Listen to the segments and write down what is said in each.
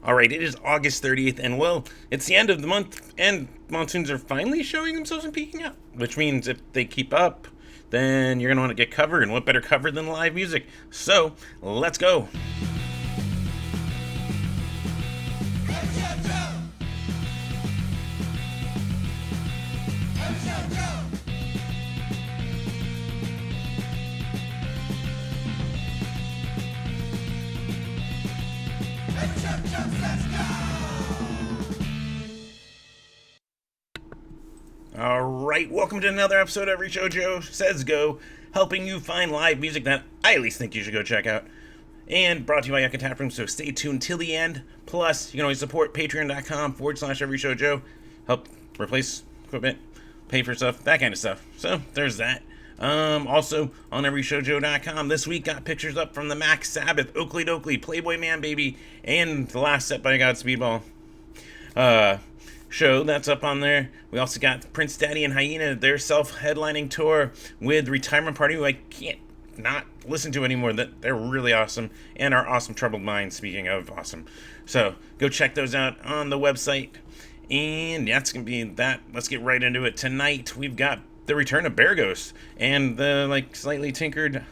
All right, it is August 30th, and well, it's the end of the month, and monsoons are finally showing themselves and peaking out, which means if they keep up, then you're going to want to get covered, and what better cover than live music? So, let's go. All right, welcome to another episode of Every Show Joe Says Go, helping you find live music that I at least think you should go check out. And brought to you by Yucca Tap Room, so stay tuned till the end. Plus, you can always support patreon.com/Every Show Joe. Help replace equipment, pay for stuff, that kind of stuff. So, there's that. Also, on everyshowjoe.com, this week got pictures up from the Max Sabbath, Oakley Dokley, Playboy Man Baby, and the last set by Godspeedball. Show that's up on there. We also got Prince Daddy and Hyena, their self-headlining tour with Retirement Party, who I can't not listen to anymore. That they're really awesome, and our awesome Troubled Minds. Speaking of awesome, so go check those out on the website. And that's gonna be that. Let's get right into it. Tonight we've got the return of Bear Ghost and the slightly tinkered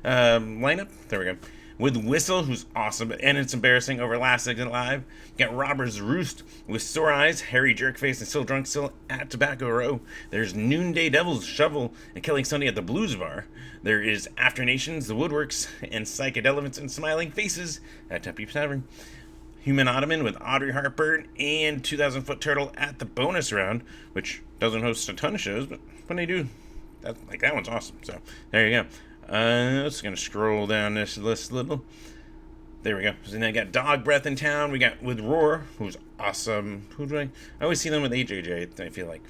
lineup. There we go. With Whistle, who's awesome, and it's embarrassing over Last Exit Live. You got Robber's Roost with Sore Eyes, Harry Jerkface, and Still Drunk Still at Tobacco Row. There's Noonday Devils, Shovel, and Killing Sunday at the Blues Bar. There is After Nations, The Woodworks, and Psychedelements and Smiling Faces at Tempe Tavern. Human Ottoman with Audrey Harper and 2000 Foot Turtle at the bonus round, which doesn't host a ton of shows, but when they do, that one's awesome. So there you go. Just gonna scroll down this list a little. There we go. So then I got Dog Breath in town. We got with Roar, who's awesome. Who do I always see them with AJJ, I feel like.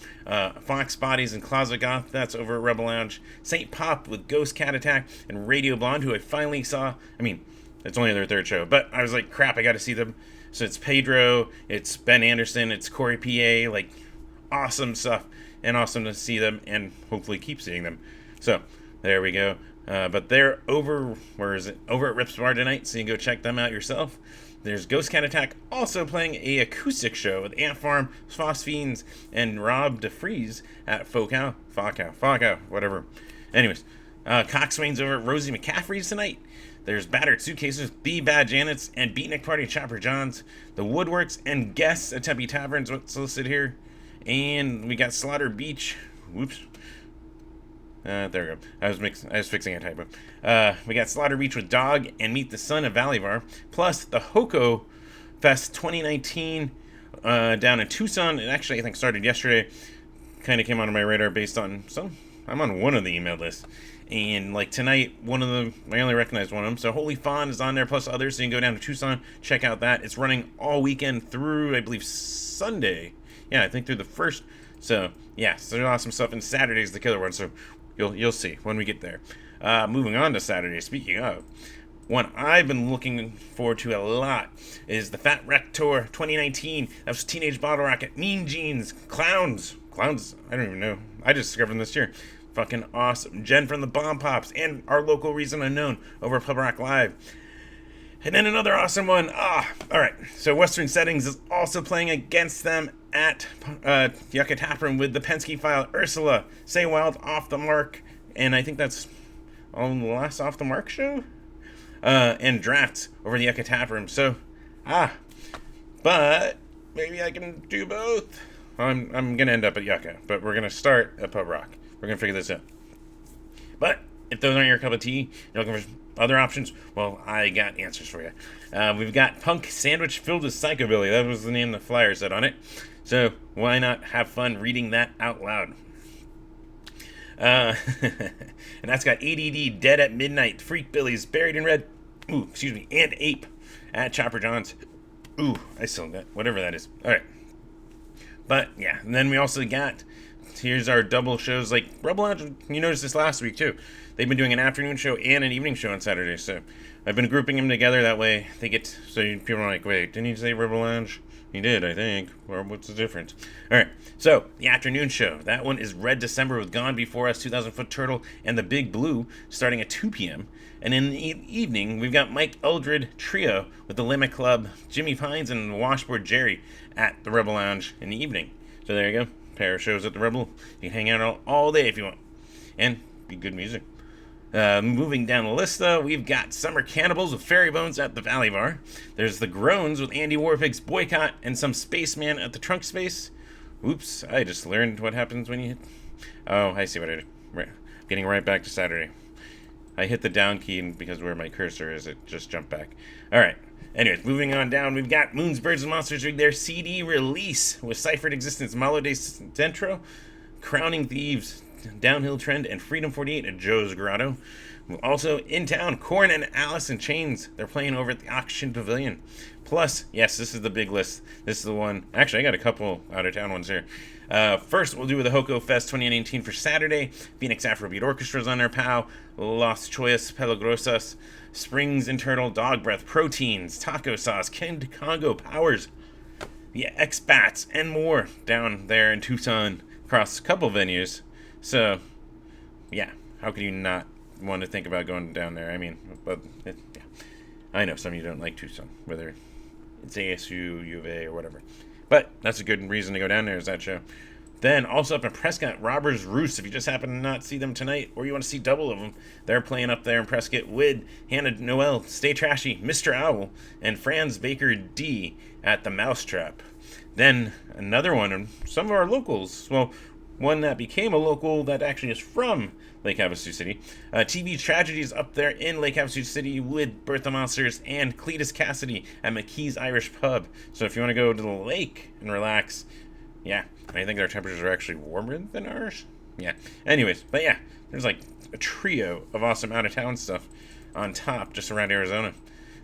Fox Bodies and Closet Goth, that's over at Rebel Lounge. Saint Pop with Ghost Cat Attack and Radio Blonde, who I finally saw. I mean, it's only their third show, but I was like, crap, I gotta see them. So it's Pedro, it's Ben Anderson, it's Corey PA, awesome stuff. And awesome to see them and hopefully keep seeing them. So, there we go. But they're over, where is it? Over at Rips Bar tonight, so you can go check them out yourself. There's Ghost Cat Attack also playing a acoustic show with Ant Farm, Phosphenes, and Rob DeFries at Focow, whatever. Anyways, Coxswain's over at Rosie McCaffrey's tonight. There's Battered Suitcases, The Bad Janets, and Beatnik Party at Chopper John's. The Woodworks and Guests at Tempe Taverns, what's listed here. And we got Slaughter Beach. Whoops. There we go. I was fixing a typo. We got Slaughter Beach with Dog and Meet the Sun of Valleyvar. Plus the Hoko Fest 2019 down in Tucson. It actually, I think, started yesterday. Kind of came onto my radar based on I'm on one of the email lists. And tonight, I only recognized one of them. So Holy Fawn is on there, plus others. So you can go down to Tucson, check out that. It's running all weekend through, I believe, Sunday. Yeah, I think through the first. So yeah, so there's awesome stuff. And Saturday's the killer one. So you'll see when we get there. Moving on to Saturday. Speaking of, one I've been looking forward to a lot is the Fat Wreck Tour 2019. That was Teenage Bottle Rocket, Mean Jeans, Clowns. I don't even know. I just discovered them this year. Fucking awesome. Jen from the Bomb Pops and our local Reason Unknown over at Pub Rock Live. And then another awesome one. Alright. So Western Settings is also playing against them at Yucca Tap Room with the Penske File, Ursula, Say Wild, Off the Mark, and I think that's on the last Off the Mark show? And Drafts over the Yucca Tap Room. So, but maybe I can do both. I'm gonna end up at Yucca, but we're gonna start at Pub Rock. We're gonna figure this out. But if those aren't your cup of tea, you're looking for other options, well, I got answers for you. We've got Punk Sandwich Filled with Psychobilly. That was the name the flyer said on it. So why not have fun reading that out loud? And that's got ADD, Dead at Midnight, Freak Billies, Buried in Red, and Ape at Chopper John's. I still got whatever that is. All right. But yeah, and then we also got, here's our double shows. Rebel Lounge, you noticed this last week too. They've been doing an afternoon show and an evening show on Saturday, so I've been grouping them together that way. They get, so people are like, wait, didn't you say Rebel Lounge? He did, I think. Or what's the difference? All right. So the afternoon show. That one is Red December with Gone Before Us, 2,000 Foot Turtle, and The Big Blue, starting at 2 p.m. And in the evening, we've got Mike Eldred Trio with the Limit Club, Jimmy Pines, and Washboard Jerry at the Rebel Lounge in the evening. So there you go. Pair of shows at the Rebel. You can hang out all day if you want, and be good music. Moving down the list, though, we've got Summer Cannibals with Fairy Bones at the Valley Bar. There's the Groans with Andy Warpig's Boycott and some Spaceman at the Trunk Space. Oops, I just learned what happens when you hit... Oh, I see what I did. Getting right back to Saturday. I hit the down key, and because where my cursor is, it just jumped back. Alright, anyways, moving on down, we've got Moons, Birds, and Monsters with their CD release with Ciphered Existence, Malo de Dentro, Crowning Thieves, Downhill Trend, and Freedom 48 at Joe's Grotto. Also in town, Korn and Alice in Chains. They're playing over at the Auction Pavilion. Plus, yes, this is the big list. This is the one. Actually, I got a couple out of town ones here. First, we'll do the Hoko Fest 2019 for Saturday. Phoenix Afrobeat Orchestra's on their POW. Los Choyas Peligrosas, Springs Internal, Dog Breath, Proteins, Taco Sauce, Kid Congo Powers, the X-Bats, and more down there in Tucson across a couple venues. So, yeah, how could you not want to think about going down there? I mean, but yeah. I know some of you don't like Tucson, whether it's ASU, U of A, or whatever. But that's a good reason to go down there, is that show. Then, also up in Prescott, Robbers Roost. If you just happen to not see them tonight, or you want to see double of them, they're playing up there in Prescott with Hannah Noel, Stay Trashy, Mr. Owl, and Franz Baker D at the Mousetrap. Then, another one, and some of our locals, well, one that became a local that actually is from Lake Havasu City. TV Tragedies up there in Lake Havasu City with Bertha Monsters and Cletus Cassidy at McKee's Irish Pub. So if you want to go to the lake and relax, yeah, I think their temperatures are actually warmer than ours. Yeah. Anyways, but yeah, there's like a trio of awesome out-of-town stuff on top just around Arizona.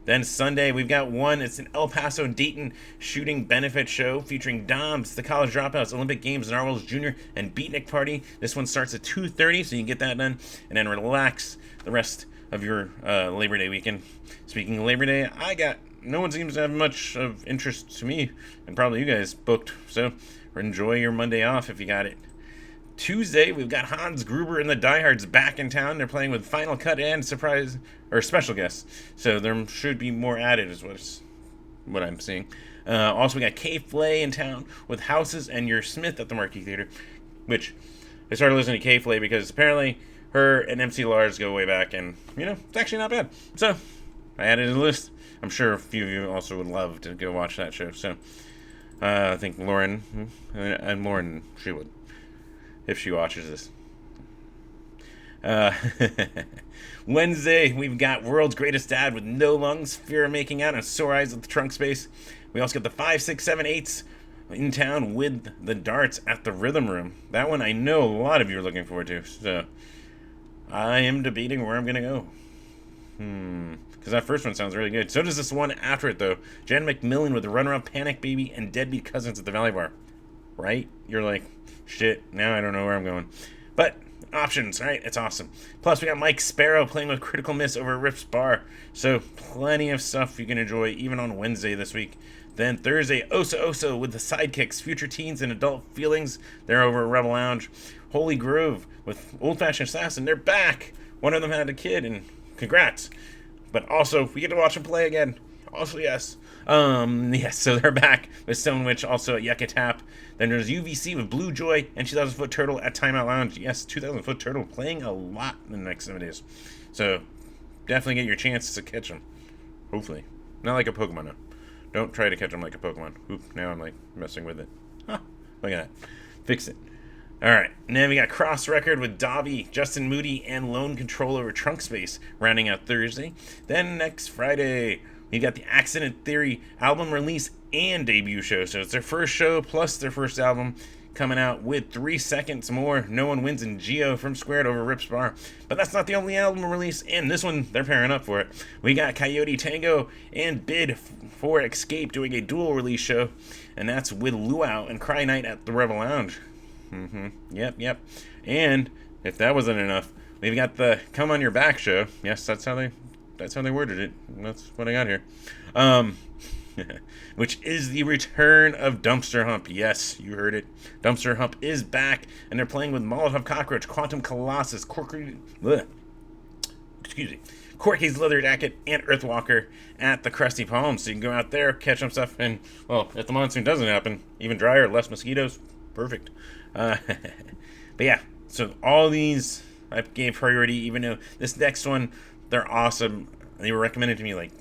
Then Sunday, we've got one. It's an El Paso Dayton shooting benefit show featuring DOMS, the College Dropouts, Olympic Games, Narwhals Jr., and Beatnik Party. This one starts at 2:30, so you can get that done, and then relax the rest of your Labor Day weekend. Speaking of Labor Day, no one seems to have much of interest to me, and probably you guys booked, so enjoy your Monday off if you got it. Tuesday, we've got Hans Gruber and the Diehards back in town. They're playing with Final Cut and surprise or special guests, so there should be more added, is what I'm seeing. Also, we got Kay Flay in town with Houses and Your Smith at the Marquee Theater, which I started listening to Kay Flay because apparently her and MC Lars go way back, and it's actually not bad. So I added to the list. I'm sure a few of you also would love to go watch that show. So I think Lauren, she would, if she watches this. Wednesday, we've got World's Greatest Dad with No Lungs, Fear of Making Out, and Sore Eyes at the Trunk Space. We also got the 5, 6, 7, 8s in town with the Darts at the Rhythm Room. That one I know a lot of you are looking forward to, so I am debating where I'm going to go. Because that first one sounds really good. So does this one after it, though. Jen McMillan with the Runaround, Panic Baby, and Deadbeat Cousins at the Valley Bar. Right? You're like, shit, now I don't know where I'm going. But options, right? It's awesome. Plus, we got Mike Sparrow playing with Critical Miss over at Rips Bar. So, plenty of stuff you can enjoy even on Wednesday this week. Then Thursday, Osa Osa with the Sidekicks, Future Teens and Adult Feelings. They're over at Rebel Lounge. Holy Grove with Old Fashioned Assassin. They're back. One of them had a kid, and congrats. But also, we get to watch them play again. Also, yes. Yes, so they're back with Stone Witch also at Yucca Tap. Then there's UVC with Blue Joy and 2000 Foot Turtle at Timeout Lounge. Yes, 2000 Foot Turtle playing a lot in the next 7 days. So definitely get your chances to catch them. Hopefully. Not like a Pokemon, no. Don't try to catch them like a Pokemon. Oop, now I'm like messing with it. Huh, look at that. Fix it. Alright, and then we got Cross Record with Dobby, Justin Moody, and Lone Control over Trunk Space rounding out Thursday. Then next Friday, we got the Accident Theory album release and debut show. So it's their first show plus their first album coming out with 3 seconds more. No One Wins in Geo from Squared over Rips Bar. But that's not the only album release, and this one, they're pairing up for it. We got Coyote Tango and Bid for Escape doing a dual release show, and that's with Luau and Cry Night at the Rebel Lounge. Yep. And if that wasn't enough, we've got the Come On Your Back show. Yes, that's how they worded it. That's what I got here. which is the return of Dumpster Hump. Yes, you heard it. Dumpster Hump is back, and they're playing with Molotov Cockroach, Quantum Colossus, Corky's Leather Jacket, and Earthwalker at the Krusty Palm. So you can go out there, catch some stuff, and, well, if the monsoon doesn't happen, even drier, less mosquitoes, perfect. But yeah, so all these I gave priority, even though this next one, they're awesome. They were recommended to me like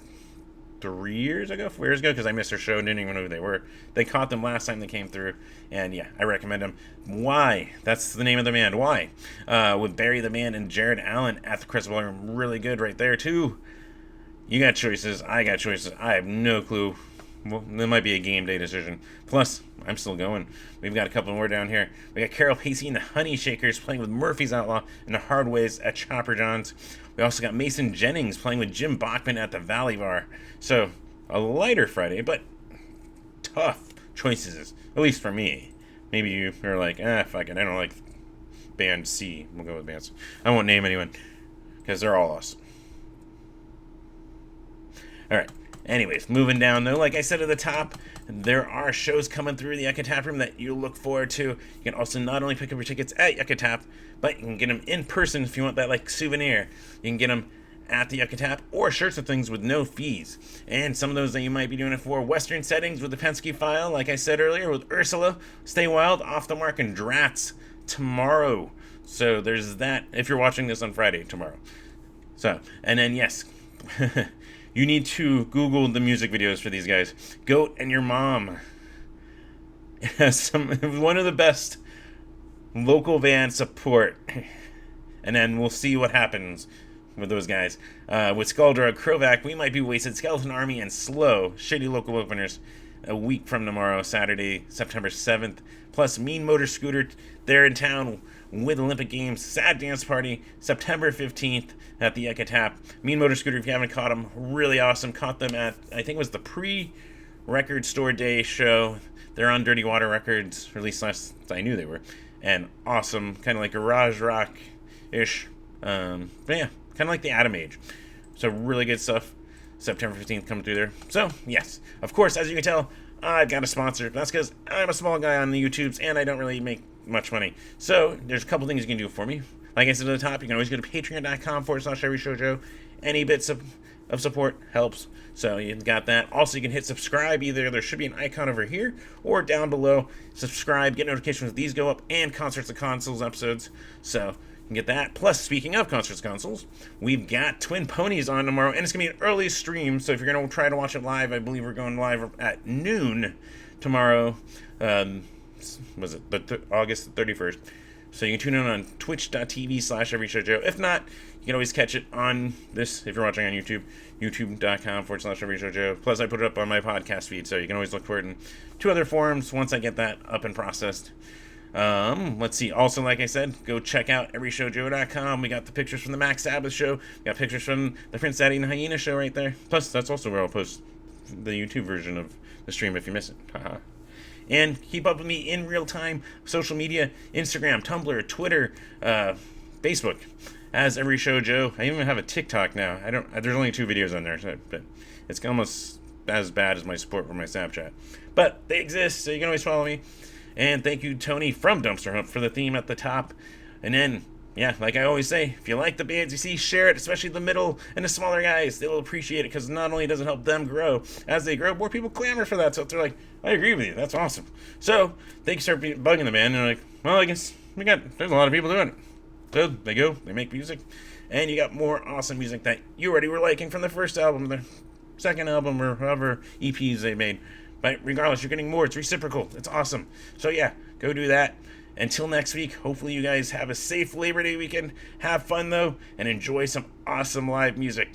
3 years ago, 4 years ago, because I missed their show and didn't even know who they were. They caught them last time they came through, and yeah, I recommend them. Why? That's the name of the band. Why? With Barry the Man and Jared Allen at the Crystal Ballroom, really good right there too. You got choices. I got choices. I have no clue. Well, that might be a game day decision. Plus, I'm still going. We've got a couple more down here. We got Carol Pacey and the Honey Shakers playing with Murphy's Outlaw and the Hardways at Chopper John's. We also got Mason Jennings playing with Jim Bachman at the Valley Bar. So, a lighter Friday, but tough choices, at least for me. Maybe you're like, fuck it, I don't like Band C. We'll go with Band C. I won't name anyone, because they're all awesome. Alright. Anyways, moving down though, like I said at the top, there are shows coming through the Yucca Tap Room that you look forward to. You can also not only pick up your tickets at Yucca Tap, but you can get them in person if you want that like souvenir. You can get them at the Yucca Tap or shirts and things with no fees. And some of those that you might be doing it for: Western Settings with the Penske File, like I said earlier, with Ursula, Stay Wild, Off the Mark, and Drats tomorrow. So there's that if you're watching this on Friday tomorrow. So, and then yes, you need to Google the music videos for these guys. Goat and Your Mom has one of the best local band support. And then we'll see what happens with those guys. With Skulldrug, Krovac, We Might Be Wasted, Skeleton Army, and Slow, shitty local openers, a week from tomorrow, Saturday, September 7th. Plus Mean Motor Scooter, they're in town with Olympic Games. Sad Dance Party, September 15th at the Yucca Tap. Mean Motor Scooter, if you haven't caught them, really awesome. Caught them at, I think it was the pre-Record Store Day show. They're on Dirty Water Records, or at least last I knew they were. And awesome, kind of like garage rock-ish. But yeah, kind of like the Atom Age. So really good stuff. September 15th coming through there. So, yes, of course, as you can tell, I've got a sponsor. That's because I'm a small guy on the YouTubes, and I don't really make much money. So, there's a couple things you can do for me. Like I said at the top, you can always go to patreon.com/EveryShowJoe. Any bits of support helps. So, you've got that. Also, you can hit subscribe. Either there should be an icon over here or down below. Subscribe, get notifications when these go up, and Concerts of Consoles episodes. So, you can get that. Plus, speaking of Concerts Consoles, we've got Twin Ponies on tomorrow, and it's going to be an early stream, so if you're going to try to watch it live, I believe we're going live at noon tomorrow. Was it August 31st? So you can tune in on twitch.tv/EveryShowJoe. If not, you can always catch it on this, if you're watching on YouTube, youtube.com/EveryShowJoe. Plus, I put it up on my podcast feed, so you can always look for it in 2 other forums once I get that up and processed. Let's see. Also, like I said, go check out everyshowjoe.com. We got the pictures from the Max Sabbath show. We got pictures from the Prince Daddy and Hyena show right there. Plus, that's also where I'll post the YouTube version of the stream if you miss it. Haha. And keep up with me in real time. Social media, Instagram, Tumblr, Twitter, Facebook, as Every Show Joe. I even have a TikTok now. There's only 2 videos on there, but it's almost as bad as my support for my Snapchat. But they exist, so you can always follow me. And thank you, Tony from Dumpster Hump, for the theme at the top. And then, yeah, like I always say, if you like the bands you see, share it, especially the middle and the smaller guys. They'll appreciate it, because not only does it help them grow, as they grow, more people clamor for that. So they're like, I agree with you. That's awesome. So they start bugging the band, and they're like, well, I guess there's a lot of people doing it. So they go, they make music, and you got more awesome music that you already were liking from the first album, the second album, or however EPs they made. But regardless, you're getting more. It's reciprocal. It's awesome. So yeah, go do that. Until next week, hopefully you guys have a safe Labor Day weekend. Have fun, though, and enjoy some awesome live music.